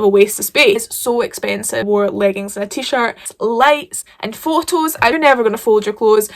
of a waste of space. It's so expensive. Wore leggings and a t-shirt, lights and photos. You're never going to fold your clothes.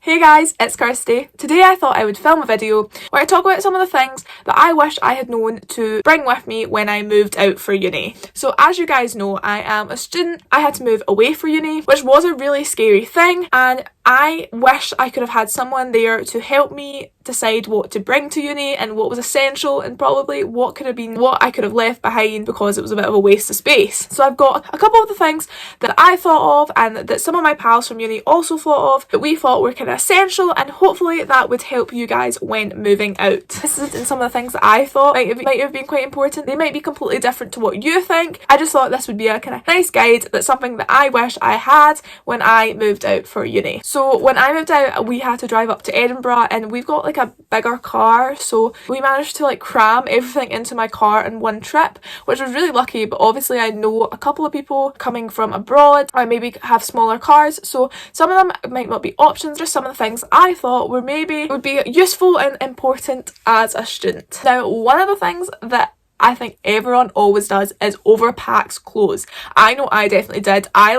Hey guys, it's Kirsty. Today I thought I would film a video where I talk about some of the things that I wish I had known to bring with me when I moved out for uni. So as you guys know, I am a student. I had to move away for uni, which was a really scary thing, and I wish I could have had someone there to help me decide what to bring to uni and what was essential, and probably what could have been what I could have left behind because it was a bit of a waste of space. So I've got a couple of the things that I thought of and that some of my pals from uni also thought of that we thought were kind of essential, and hopefully that would help you guys when moving out. This is in some of the things that I thought might have been quite important. They might be completely different to what you think. I just thought this would be a kind of nice guide. That's something that I wish I had when I moved out for uni. So when I moved out, we had to drive up to Edinburgh, and we've got like a bigger car, so we managed to like cram everything into my car in one trip, which was really lucky. But obviously I know a couple of people coming from abroad or maybe have smaller cars, so some of them might not be options. Just some of the things I thought were maybe would be useful and important as a student. Now, one of the things that I think everyone always does is overpacks clothes. I know I definitely did. I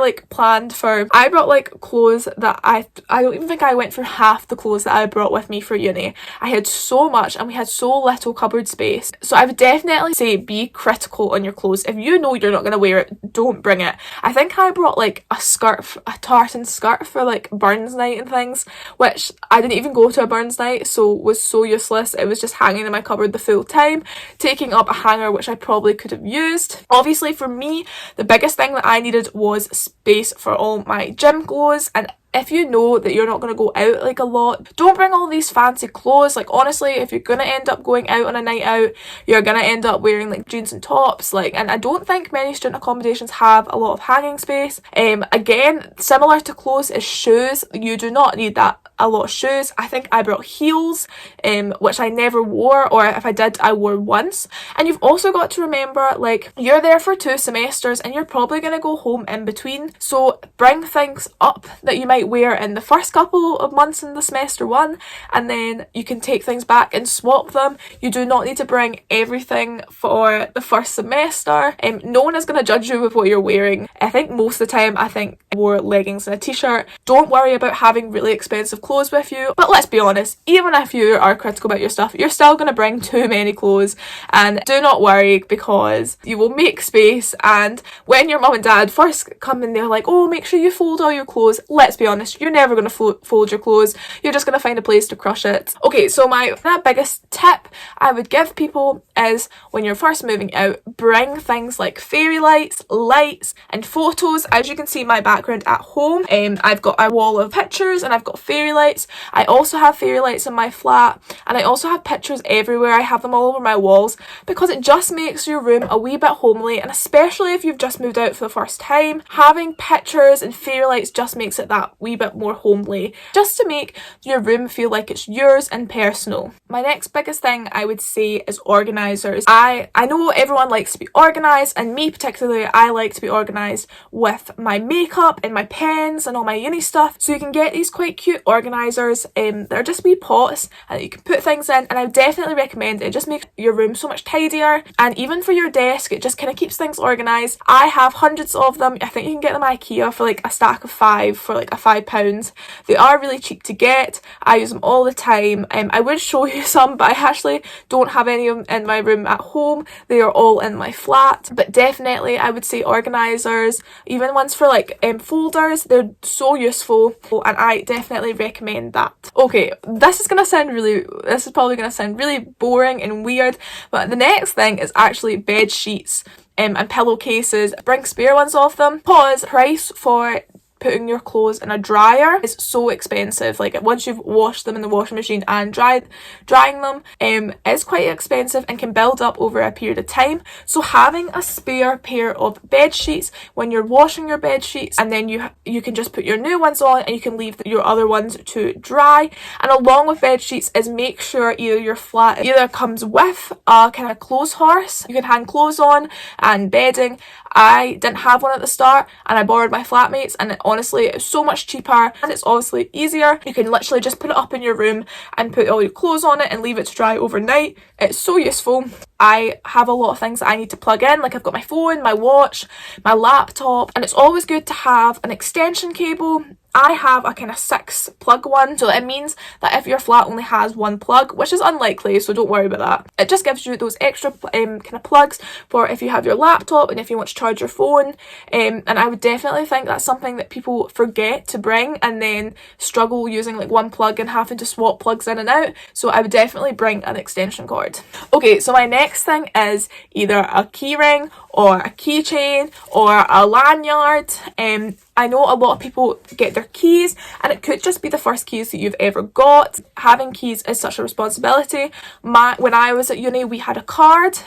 brought like clothes that I don't even think I went for half the clothes that I brought with me for uni. I had so much and we had so little cupboard space. So I would definitely say be critical on your clothes. If you know you're not going to wear it, don't bring it. I think I brought like a tartan skirt for like Burns night and things, which I didn't even go to a Burns night, so was so useless. It was just hanging in my cupboard the full time, taking up a which I probably could have used. Obviously for me, the biggest thing that I needed was space for all my gym clothes. And if you know that you're not going to go out like a lot, don't bring all these fancy clothes. Like honestly, if you're going to end up going out on a night out, you're going to end up wearing like jeans and tops. And I don't think many student accommodations have a lot of hanging space. Again, similar to clothes is shoes. You do not need a lot of shoes. I think I brought heels, which I never wore, or if I did, I wore once. And you've also got to remember, like, you're there for 2 semesters and you're probably going to go home in between. So bring things up that you might wear in the first couple of months in the semester 1, and then you can take things back and swap them. You do not need to bring everything for the first semester. No one is going to judge you with what you're wearing. I think most of the time, I wore leggings and a t-shirt. Don't worry about having really expensive clothes with you, but let's be honest, even if you are critical about your stuff, you're still going to bring too many clothes. And do not worry, because you will make space. And when your mum and dad first come in, they're like, oh, make sure you fold all your clothes. Let's be honest, you're never going to fold your clothes. You're just going to find a place to crush it. Okay, so that biggest tip I would give people is when you're first moving out, bring things like fairy lights and photos. As you can see my background at home, I've got a wall of pictures and I've got fairy lights. I also have fairy lights in my flat, and I also have pictures everywhere. I have them all over my walls because it just makes your room a wee bit homely, and especially if you've just moved out for the first time, having pictures and fairy lights just makes it that wee bit more homely, just to make your room feel like it's yours and personal. My next biggest thing I would say is organisers. I know everyone likes to be organised, and me particularly, I like to be organised with my makeup and my pens and all my uni stuff. So you can get these quite cute organisers. They're just wee pots and you can put things in, and I would definitely recommend it. It just makes your room so much tidier, and even for your desk, it just kind of keeps things organised. I have hundreds of them. I think you can get them at IKEA for like a stack of 5 for like a £5. They are really cheap to get. I use them all the time. I would show you some, but I actually don't have any of them in my room at home. They are all in my flat. But definitely I would say organisers, even ones for like folders, they're so useful, and I definitely recommend that. Okay, this is probably going to sound really boring and weird, but the next thing is actually bed sheets and pillowcases. Bring spare ones of them, because price for putting your clothes in a dryer is so expensive. Like once you've washed them in the washing machine and drying them is quite expensive and can build up over a period of time. So having a spare pair of bed sheets when you're washing your bed sheets, and then you can just put your new ones on and you can leave your other ones to dry. And along with bed sheets is make sure your flat either comes with a kind of clothes horse you can hang clothes on and bedding. I didn't have one at the start and I borrowed my flatmates, and honestly it's so much cheaper and it's obviously easier. You can literally just put it up in your room and put all your clothes on it and leave it to dry overnight. It's so useful. I have a lot of things that I need to plug in, like I've got my phone, my watch, my laptop, and it's always good to have an extension cable. I have a kind of 6 plug one, so it means that if your flat only has 1 plug, which is unlikely, so don't worry about that, it just gives you those extra kind of plugs for if you have your laptop and if you want to charge your phone. And I would definitely think that's something that people forget to bring and then struggle using like 1 plug and having to swap plugs in and out. So I would definitely bring an extension cord. Okay, so my next thing is either a key ring or a keychain or a lanyard. I know a lot of people get their keys and it could just be the first keys that you've ever got. Having keys is such a responsibility. When I was at uni, we had a card,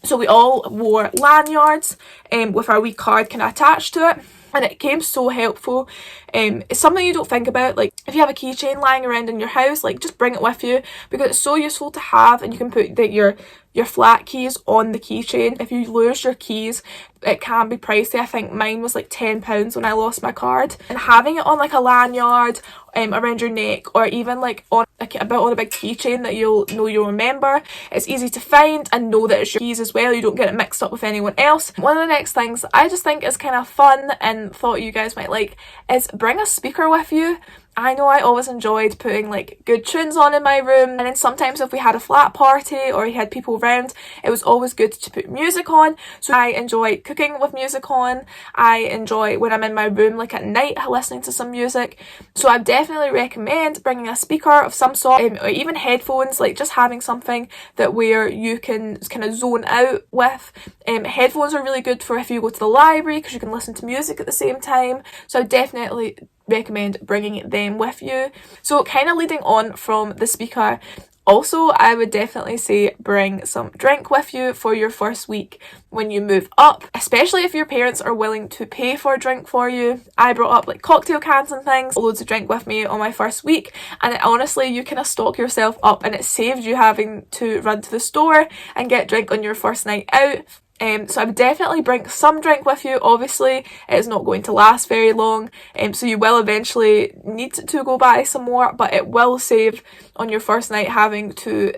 so we all wore lanyards with our wee card kind of attached to it. And it came so helpful. It's something you don't think about, like if you have a keychain lying around in your house, like just bring it with you because it's so useful to have, and you can put your flat keys on the keychain. If you lose your keys, it can be pricey. I think mine was like £10 when I lost my card. And having it on like a lanyard around your neck, or even like on a big keychain that you'll remember, it's easy to find and know that it's your keys as well. You don't get it mixed up with anyone else. One of the next things I just think is kind of fun and thought you guys might like is bring a speaker with you. I know I always enjoyed putting like good tunes on in my room, and then sometimes if we had a flat party or we had people around, it was always good to put music on. So I enjoy cooking with music on. I enjoy when I'm in my room like at night listening to some music. So I definitely recommend bringing a speaker of some sort, or even headphones, like just having something that where you can kind of zone out with. Headphones are really good for if you go to the library because you can listen to music at the same time. So I definitely recommend bringing them with you. So kind of leading on from the speaker, also I would definitely say bring some drink with you for your first week when you move up, especially if your parents are willing to pay for a drink for you. I brought up like cocktail cans and things, loads of drink with me on my first week, and honestly you kind of stock yourself up and it saves you having to run to the store and get drink on your first night out. So I would definitely bring some drink with you. Obviously it's not going to last very long, so you will eventually need to go buy some more, but it will save on your first night having to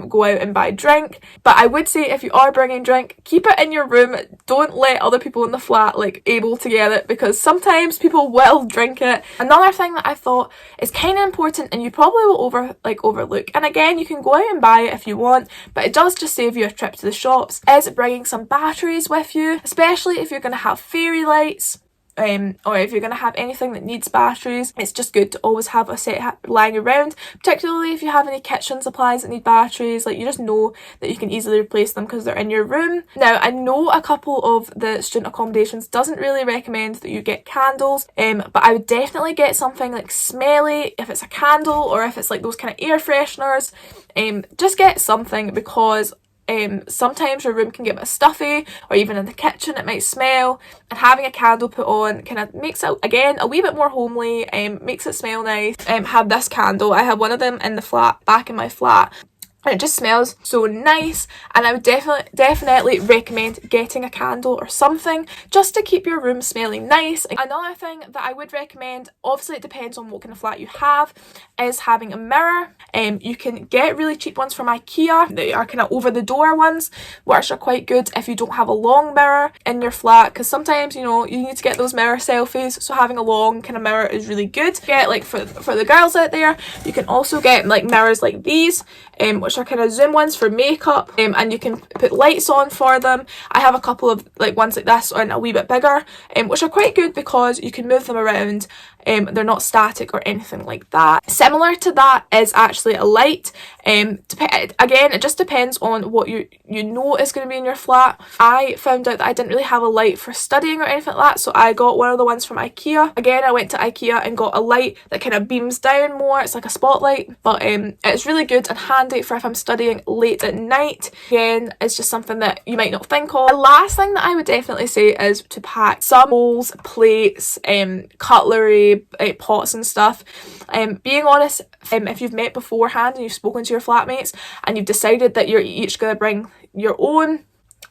go out and buy drink. But I would say if you are bringing drink, keep it in your room. Don't let other people in the flat like able to get it, because sometimes people will drink it. Another thing that I thought is kind of important and you probably will overlook, and again you can go out and buy it if you want, but it does just save you a trip to the shops, is bringing some batteries with you, especially if you're going to have fairy lights. Or if you're going to have anything that needs batteries, it's just good to always have a set lying around, particularly if you have any kitchen supplies that need batteries. Like, you just know that you can easily replace them because they're in your room. Now, I know a couple of the student accommodations doesn't really recommend that you get candles, but I would definitely get something like smelly if it's a candle, or if it's like those kind of air fresheners. Just get something, because sometimes your room can get a bit stuffy, or even in the kitchen it might smell, and having a candle put on kind of makes it again a wee bit more homely, makes it smell nice. Have this candle, I have one of them in the flat, back in my flat, and it just smells so nice, and I would definitely recommend getting a candle or something just to keep your room smelling nice. Another thing that I would recommend, obviously it depends on what kind of flat you have, is having a mirror. You can get really cheap ones from IKEA. They are kind of over the door ones, which are quite good if you don't have a long mirror in your flat, because sometimes you need to get those mirror selfies, so having a long kind of mirror is really good. Get like for the girls out there, you can also get like mirrors like these, which are kind of zoom ones for makeup, and you can put lights on for them. I have a couple of like ones like this and a wee bit bigger, which are quite good because you can move them around. They're not static or anything like that. Similar to that is actually a light. Again, it just depends on what you know is going to be in your flat. I found out that I didn't really have a light for studying or anything like that, so I got one of the ones from IKEA. Again, I went to IKEA and got a light that kind of beams down more. It's like a spotlight, but it's really good and handy for if I'm studying late at night. Again, it's just something that you might not think of. The last thing that I would definitely say is to pack some bowls, plates, cutlery, pots and stuff. Being honest, if you've met beforehand and you've spoken to your flatmates and you've decided that you're each going to bring your own,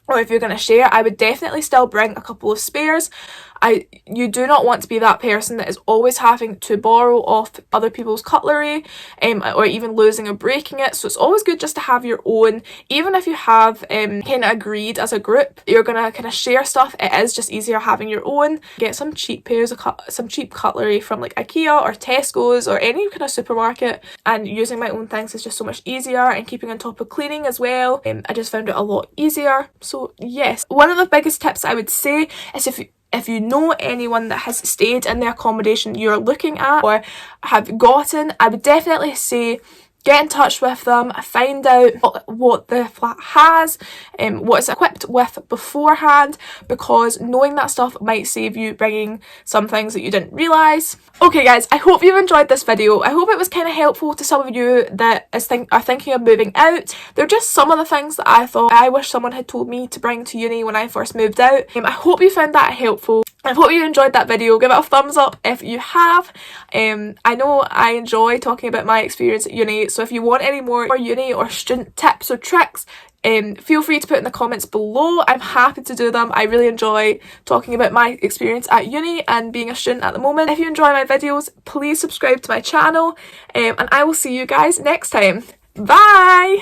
or if you're going to share, I would definitely still bring a couple of spares. You do not want to be that person that is always having to borrow off other people's cutlery, or even losing or breaking it. So it's always good just to have your own. Even if you have kind of agreed as a group you're gonna kind of share stuff, it is just easier having your own. Get some cheap pairs of some cheap cutlery from like IKEA or Tesco's or any kind of supermarket, and using my own things is just so much easier, and keeping on top of cleaning as well. I just found it a lot easier. So yes, one of the biggest tips I would say is if you know anyone that has stayed in the accommodation you're looking at or have gotten, I would definitely say get in touch with them, find out what the flat has, what it's equipped with beforehand, because knowing that stuff might save you bringing some things that you didn't realise. Okay guys, I hope you've enjoyed this video. I hope it was kind of helpful to some of you that are thinking of moving out. They're just some of the things that I thought I wish someone had told me to bring to uni when I first moved out. I hope you found that helpful. I hope you enjoyed that video. Give it a thumbs up if you have. I know I enjoy talking about my experience at uni, so if you want any more uni or student tips or tricks, feel free to put in the comments below. I'm happy to do them. I really enjoy talking about my experience at uni and being a student at the moment. If you enjoy my videos, please subscribe to my channel, and I will see you guys next time. Bye!